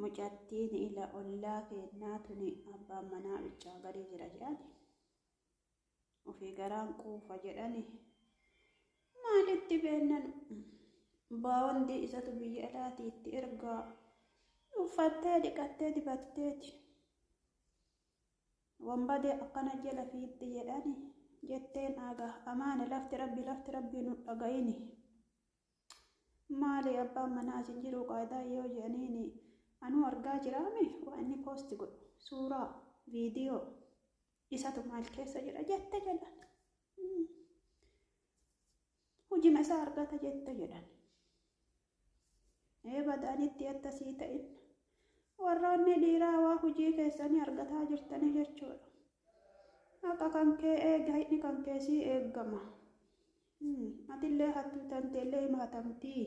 mucattiin ila ollaa kennaa tuni abbaan manaa bichaa gadi jira jedhani ofii garaan quufa jedhani maalitti beennan baawandi isatu biyya alaatiitti ergaa uffattee dhiqattee dibatteeti wambade akkana jala fiitti jedhani jetteen aga amaana lafti rabbi nu dhagayini maali abbaan manaa isin jiru qaadaa yoo jedhaniini anu argaa jiraame waan inni poosti godhu suuraa viidiyoo isatu maal keessa jira jette jedhan hujima isaa argata jette jedhan badaanitti attasii ta'in warroonni dhiiraa waa hujii keessanii argataa jirtanii jechuudha akka kan kee eega hidhi kan keessii eeggama atillee hattuu tanteellee himatamtii